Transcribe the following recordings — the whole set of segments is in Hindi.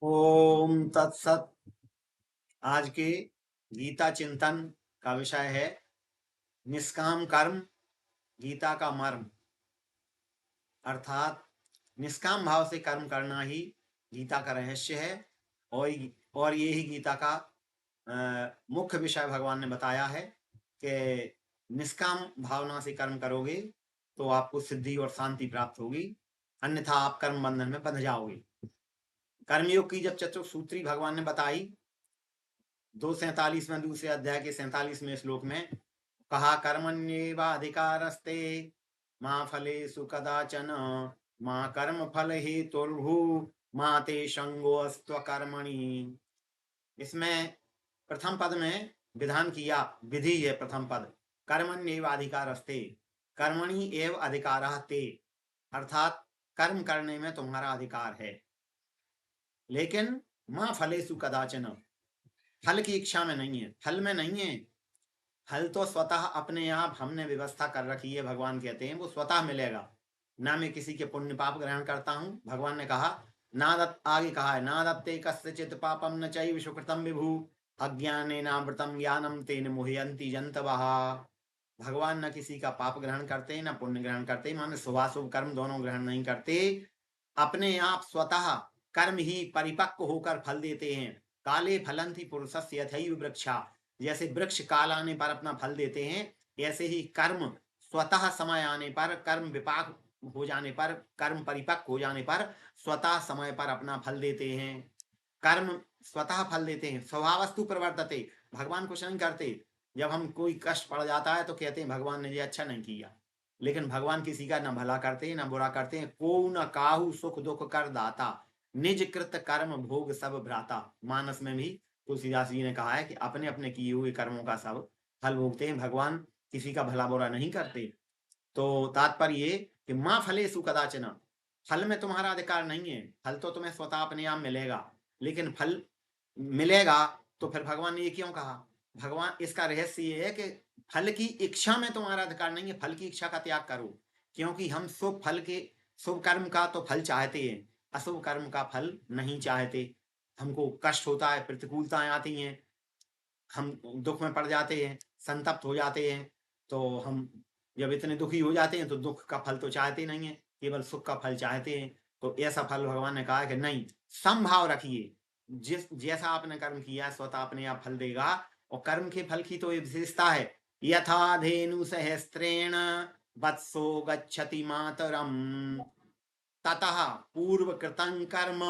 ओम तत्सत। आज के गीता चिंतन का विषय है निष्काम कर्म, गीता का मर्म। अर्थात निष्काम भाव से कर्म करना ही गीता का रहस्य है। और ये ही गीता का मुख्य विषय भगवान ने बताया है कि निष्काम भावना से कर्म करोगे तो आपको सिद्धि और शांति प्राप्त होगी, अन्यथा आप कर्म बंधन में बंध जाओगे। कर्मयोग की जब चतुसूत्री भगवान ने बताई 247 में दूसरे अध्याय के 47वें श्लोक में कहा, कर्मण्येवाधिकारस्ते मां फलेषु कदाचन मां कर्म फल हेतुर्भु मां ते संगोऽस्त्व कर्मणि। इसमें प्रथम पद में विधान किया, विधि है प्रथम पद, कर्मण्येवाधिकारस्ते, कर्मणि एव अधिकारः ते, अर्थात कर्म करने में तुम्हारा अधिकार है, लेकिन मां फलेषु कदाचन, फल की इच्छा में नहीं है, फल में नहीं है। फल तो स्वतः अपने आप हमने व्यवस्था कर रखी है, भगवान कहते हैं वो स्वतः मिलेगा। ना मैं किसी के पुण्य पाप ग्रहण करता हूं, भगवान ने कहा ना दत्त, आगे कहा है ना दत्ते कस्यचित् पापम न चैव सुकृतम विभु अज्ञानेनावृतम ज्ञानम तेन मुह्यन्ति जन्तवः। भगवान न किसी का पाप ग्रहण करते न पुण्य ग्रहण करते, माने शुभाशुभ कर्म दोनों ग्रहण नहीं करते। अपने आप स्वतः कर्म ही परिपक्व होकर फल देते हैं। काले फलंति पुरुषस्य यथैव वृक्षा, जैसे वृक्ष काल आने पर अपना फल देते हैं, ऐसे ही कर्म स्वतः समय आने पर, कर्म विपाक हो जाने पर, कर्म परिपक्व हो जाने पर स्वतः समय पर अपना फल देते हैं। कर्म स्वतः फल देते हैं। स्वभावस्तु प्रवर्तते, भगवान कुछ नहीं करते। जब हम कोई कष्ट पड़ जाता है तो कहते हैं भगवान ने ये अच्छा नहीं किया, लेकिन भगवान किसी का न भला करते हैं न बुरा करते हैं। को न काहू सुख दुख कर दाता, निज कृत कर्म भोग सब भ्राता। मानस में भी तुलसीदास जी ने कहा है कि अपने अपने किए हुए कर्मों का सब फल भोगते हैं, भगवान किसी का भला बुरा नहीं करते। तो तात्पर्य ये कि मां फलेषु कदाचन, फल में तुम्हारा अधिकार नहीं है। फल तो तुम्हें स्वतः अपने आप मिलेगा, लेकिन फल मिलेगा तो फिर भगवान ने ये क्यों कहा? भगवान, इसका रहस्य ये है कि फल की इच्छा में तुम्हारा अधिकार नहीं है, फल की इच्छा का त्याग करो। क्योंकि हम शुभ फल के, शुभ कर्म का तो फल चाहते हैं, अशुभ कर्म का फल नहीं चाहते। हमको कष्ट होता है, प्रतिकूलताएं आती हैं, हम दुख में पड़ जाते हैं, संतप्त हो जाते हैं। तो हम जब इतने दुखी हो जाते हैं तो दुख का फल तो चाहते नहीं है, केवल सुख का फल चाहते हैं। तो ऐसा फल भगवान ने कहा है कि नहीं, समभाव रखिए। जिस जैसा आपने कर्म किया स्वतः अपने आप फल देगा। और कर्म के फल की तो एक विशेषता है, यथा धेनु सहस्त्रेण वत्सो गच्छति मातरम ततः पूर्व कृतं कर्म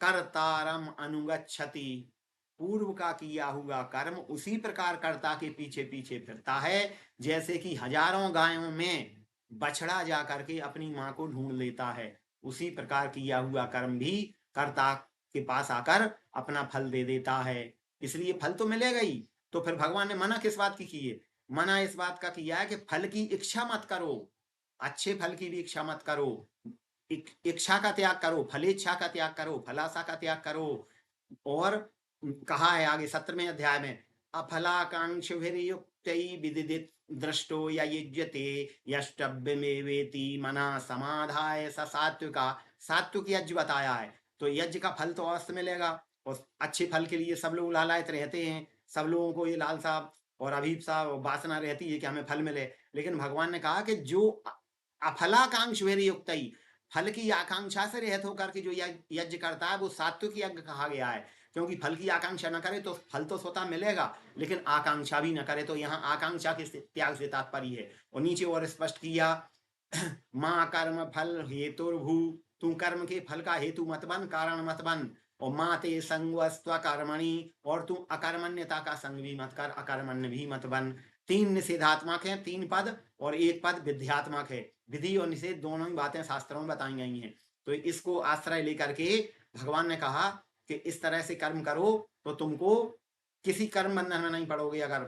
कर्तारम अनुगच्छति। पूर्व का किया हुआ कर्म उसी प्रकार कर्ता के पीछे पीछे फिरता है, जैसे कि हजारों गायों में बछड़ा जाकर के अपनी मां को ढूंढ लेता है। उसी प्रकार किया हुआ कर्म भी कर्ता के पास आकर अपना फल दे देता है। इसलिए फल तो मिलेगा ही। तो फिर भगवान ने मना किस बात की है? मना इस बात का किया है कि फल की इच्छा मत करो, अच्छे फल की भी इच्छा मत करो। इच्छा का त्याग करो, फलेच्छा का त्याग करो, फलाशा का त्याग करो। और कहा है आगे 17वें अध्याय में, अफलाकांक्षिभिर्युक्तै विदिदित दृष्टो युज्यते यष्टव्यमेवेति मना समाधाय स सात्विका। सात्विक यज्ञ बताया है, तो यज्ञ का फल तो अवश्य मिलेगा। और अच्छे फल के लिए सब लोग लालायित रहते हैं, सब लोगों को ये लालसा और अभीपसा और वासना रहती है कि हमें फल मिले। लेकिन भगवान ने कहा कि जो अफलाकांक्षिभिर्युक्तै, फल की आकांक्षा से रहित होकर के जो यज्ञ करता है वो सात्विक यज्ञ कहा गया है। क्योंकि फल की आकांक्षा न करे तो फल तो स्वतः मिलेगा, लेकिन आकांक्षा भी न करे, तो यहाँ आकांक्षा के त्याग से तात्पर्य है। और नीचे और स्पष्ट किया, माँ कर्म फल हेतुर्भू, तू कर्म के फल का हेतु मत बन, कारण मत बन। और माँ ते संगस्त्व कर्मणि, और तू अकर्मण्यता का संग भी मत कर, अकर्मण्य भी मत बन। 3 निषेधात्मक है, 3 पद, और 1 पद विध्यात्मक है। विधि और निषेध दोनों ही बातें शास्त्रों में बताई गई हैं। तो इसको आश्रय लेकर के भगवान ने कहा कि इस तरह से कर्म करो तो तुमको किसी कर्म बंधन में नहीं पड़ोगे। अगर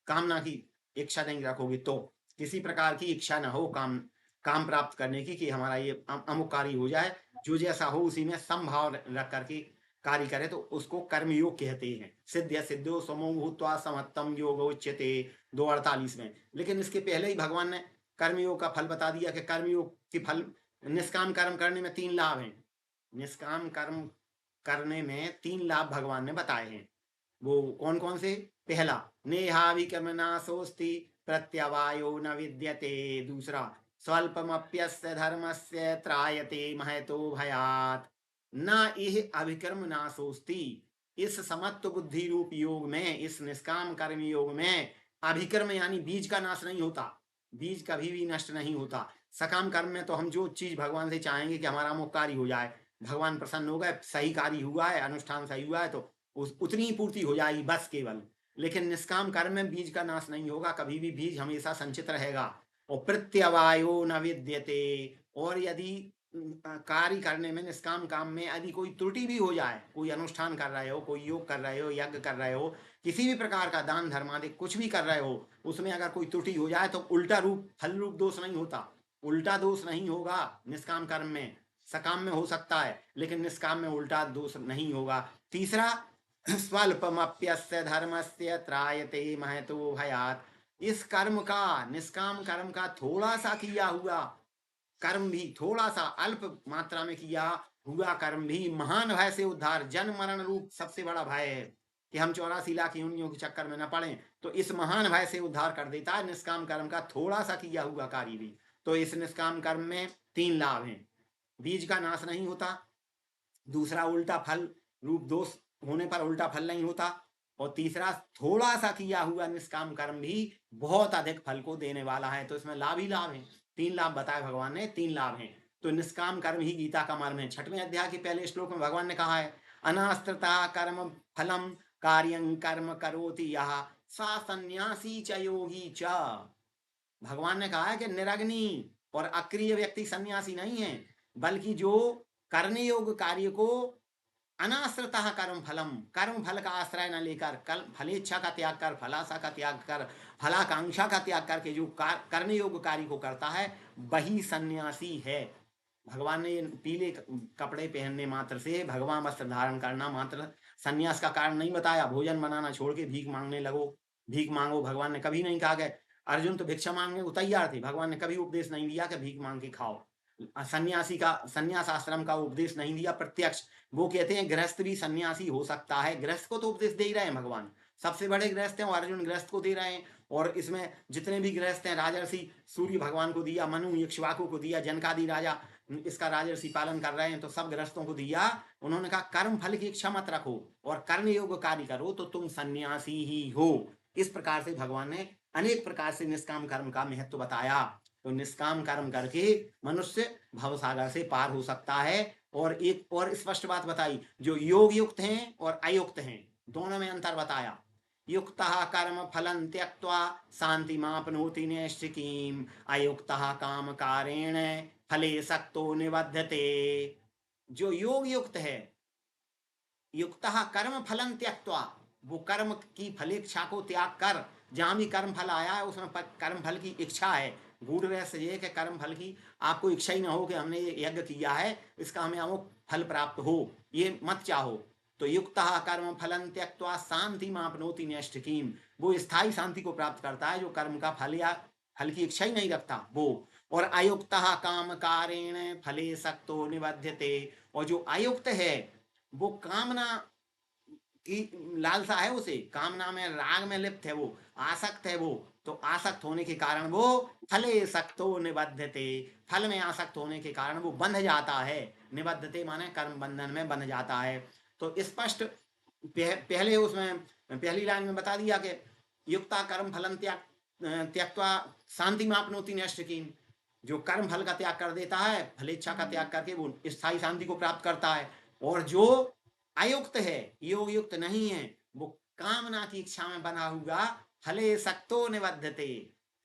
कामना की इच्छा नहीं रखोगे तो किसी प्रकार की इच्छा ना हो काम काम प्राप्त करने की कि हमारा ये अमुक कार्य हो जाए, जो जैसा हो उसी में समभाव रख करके कार्य करे तो उसको कर्मयोग कहते हैं। सिद्ध सिद्धो समो भूत्वा समत्तम योग उच्यते 2:48 में। लेकिन इसके पहले ही भगवान ने कर्मयोग का फल बता दिया कि कर्मयोग के फल, निष्काम कर्म करने में 3 लाभ हैं। निष्काम कर्म करने में 3 लाभ भगवान ने बताए हैं। वो कौन कौन से? पहला, नेहाभिक्रमनाशोस्ति प्रत्यवायो न विद्यते। दूसरा, स्वल्पमप्यस्य धर्मस्य त्रायते महतो भयात्। न इह अभिक्रम नाशोस्ति। इस समत्व बुद्धि रूप योग में, इस निष्काम कर्म योग में अभिक्रम यानी बीज का नाश नहीं होता। बीज कभी भी नष्ट नहीं होता। सकाम कर्म में तो हम जो चीज भगवान से चाहेंगे कि हमारा अमुक कार्य हो जाए, भगवान प्रसन्न हो गए, सही कार्य हुआ है, अनुष्ठान सही हुआ है, तो उतनी ही पूर्ति हो जाएगी बस केवल। लेकिन निष्काम कर्म में बीज का नाश नहीं होगा, कभी भी बीज हमेशा संचित रहेगा। और प्रत्यवायो न विद्यते। और यदि कार्य करने में, निष्काम काम में यदि कोई त्रुटि भी हो जाए, कोई अनुष्ठान कर रहे हो, कोई योग कर रहे हो, यज्ञ कर रहे हो, किसी भी प्रकार का दान धर्म आदि कुछ भी कर रहे हो, उसमें अगर कोई त्रुटि हो जाए तो उल्टा रूप फल रूप दोष नहीं होता, उल्टा दोष नहीं होगा निष्काम कर्म में। सकाम में हो सकता है लेकिन निष्काम में उल्टा दोष नहीं होगा। तीसरा, स्वल्पमप्यस्य धर्मस्य त्रायते महतो भयात्। इस कर्म का, निष्काम कर्म का थोड़ा सा किया हुआ कर्म भी, थोड़ा सा अल्प मात्रा में किया हुआ कर्म भी महान भय से उद्धार, जन्म मरण रूप सबसे बड़ा भय है कि हम 84 लाख योनियों के चक्कर में न पड़े, तो इस महान भय से उद्धार कर देता है निष्काम कर्म का थोड़ा सा किया हुआ कार्य भी। तो इस निष्काम कर्म में 3 लाभ हैं। बीज का नाश नहीं होता, दूसरा उल्टा फल रूप दोष होने पर उल्टा फल नहीं होता, और तीसरा थोड़ा सा किया हुआ निष्काम कर्म भी बहुत अधिक फल को देने वाला है। तो इसमें लाभ ही लाभ है। 3 लाभ बताए भगवान ने, 3 लाभ हैं। तो निष्काम कर्म ही गीता का मर्म है। 6वें अध्याय के पहले श्लोक में भगवान ने कहा है, अनास्त्रता कर्म फलम कार्यं कर्म करोति यः सा सन्यासी च योगी च। भगवान ने कहा है कि निरग्नि और अक्रिय व्यक्ति सन्यासी नहीं है, बल्कि जो करने योग्य कार्य को अनाश्रितः कर्म फलम, कर्म फल का आश्रय न लेकर, कल फलेच्छा का त्याग कर, फलाशा का त्याग कर, फलाकांक्षा का त्याग करके जो करने योग्य कार्य को करता है वही सन्यासी है। भगवान ने पीले कपड़े पहनने मात्र से, भगवान वस्त्र धारण करना मात्र सन्यास का कारण नहीं बताया। भोजन बनाना छोड़ के भीख मांगने लगो, भीख मांगो, भगवान ने कभी नहीं कहा कि अर्जुन तो भिक्षा मांगने को तैयार थे, भगवान ने कभी उपदेश नहीं दिया कि भीख मांग के खाओ। सन्यासी का, सन्यास आश्रम का उपदेश नहीं दिया प्रत्यक्ष। वो कहते हैं गृहस्थ भी सन्यासी हो सकता है, गृहस्थ को तो उपदेश दे ही रहे हैं भगवान, सबसे बड़े गृहस्थ हैं और अर्जुन गृहस्थ को दे रहे हैं। और इसमें जितने भी गृहस्थ हैं, राजर्षि सूर्य भगवान को दिया, मनु इक्ष्वाकु को दिया, जनकादि राजा इसका राजर्षि पालन कर रहे हैं, तो सब गृहस्थों को दिया। उन्होंने कहा कर्म फल की इच्छा मत रखो और कर्म योग्य कार्य करो तो तुम सन्यासी ही हो। इस प्रकार से भगवान ने अनेक प्रकार से निष्काम कर्म का महत्व बताया। तो निष्काम कर्म करके मनुष्य भवसागर से पार हो सकता है। और एक और स्पष्ट बात बताई, जो योग युक्त हैं और अयुक्त हैं दोनों में अंतर बताया। युक्तः कर्म फलं त्यक्त्वा शान्तिमाप्नोति नैष्ठिकीम्, अयुक्तः कामकारेण फले सक्तो निबध्यते। जो योग युक्त है, युक्तः कर्म फलं त्यक्त्वा, वो कर्म की फलेच्छा को त्याग कर, जहां भी कर्म फल आया है उसमें कर्म फल की इच्छा है, गूढ़ रहस्य ये कि कर्म फल की आपको इच्छा ही ना हो कि हमने ये यज्ञ किया है इसका हमें अमुक फल प्राप्त हो, ये मत चाहो। तो युक्तः कर्म फलं त्यक्त्वा शान्तिमाप्नोति नैष्ठिकीम्, वो स्थायी शांति को प्राप्त करता है जो कर्म का फल या फल की इच्छा ही नहीं रखता वो। और अयुक्तः काम कारेण फले सक्तो निबध्यते, और जो अयुक्त है वो कामना की लालसा है, उसे कामना में, राग में लिप्त है, वो आसक्त है, वो तो आसक्त होने के कारण वो फले सक्तो निबद्धते, फल में आसक्त होने के कारण वो बंध जाता है। निबद्धते माने कर्म बंधन में बंध जाता है। तो स्पष्ट पहले उसमें पहली लाइन में बता दिया कि युक्ता कर्म फलन त्यक्त्वा शांति मापनोति नैष्ठिकीम्, जो कर्म फल का त्याग कर देता है, फलेच्छा का त्याग करके वो स्थायी शांति को प्राप्त करता है। और जो अयुक्त है, योग युक्त नहीं है, वो कामना की इच्छा में बना हुआ फले सक्तो निबद्धते,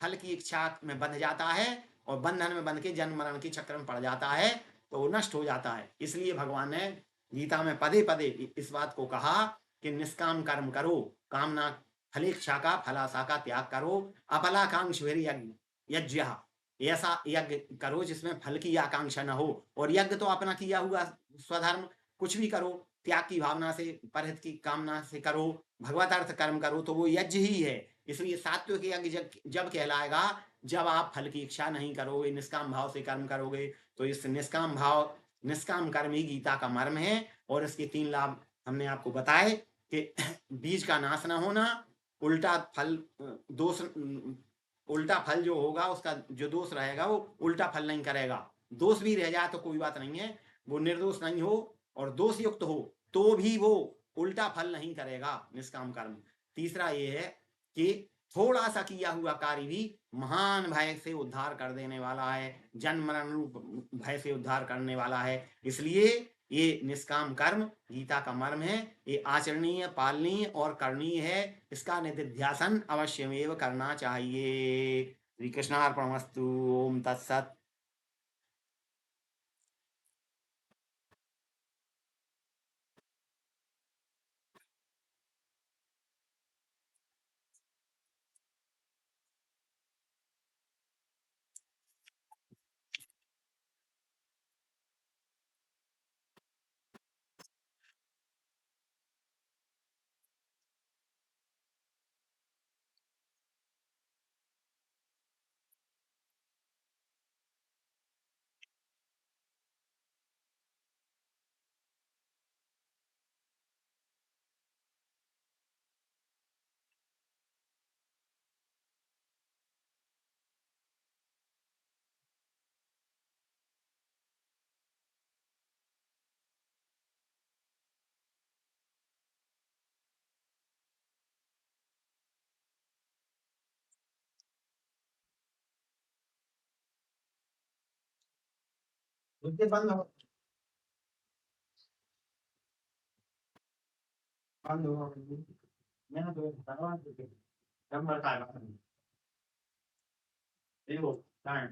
फल की इच्छा में बंध जाता है और बंधन में बंध के जन्म मरण के चक्र में पड़ जाता है, तो वो नष्ट हो जाता है। इसलिए भगवान ने गीता में पदे पदे इस बात को कहा कि निष्काम कर्म करो, कामना फलेच्छा का, फलाशा का त्याग करो, अपलाकांक्ष यज्ञ, ऐसा यज्ञ करो जिसमें फल की आकांक्षा न हो। और यज्ञ तो अपना किया हुआ स्वधर्म कुछ भी करो, त्याग की भावना से, परहित की कामना से करो, भगवतार्थ कर्म करो, तो वो यज्ञ ही है। इसलिए सात्विक यज्ञ जब कहलाएगा जब आप फल की इच्छा नहीं करोगे, निष्काम भाव से कर्म करोगे। तो इस निष्काम भाव निष्काम कर्म ही गीता का मर्म है। और इसके 3 लाभ हमने आपको बताए कि बीज का नाश न होना, उल्टा फल दोष, उल्टा फल जो होगा उसका जो दोष रहेगा वो उल्टा फल नहीं करेगा। दोष भी रह जाए तो कोई बात नहीं है, वो निर्दोष नहीं हो और दोष युक्त हो तो भी वो उल्टा फल नहीं करेगा निष्काम कर्म। तीसरा ये है कि थोड़ा सा किया हुआ कार्य भी महान भय से उद्धार कर देने वाला है, जन्म मरण रूप भय से उद्धार करने वाला है। इसलिए ये निष्काम कर्म गीता का मर्म है। ये आचरणीय, पालनीय और करणीय है। इसका निधिध्यासन अवश्यमेव करना चाहिए। श्री कृष्णार्पणमस्तु। ओम तत्सत। बंद हो, बंद हो। मैंने तो भगवान नंबर का देखो टाइम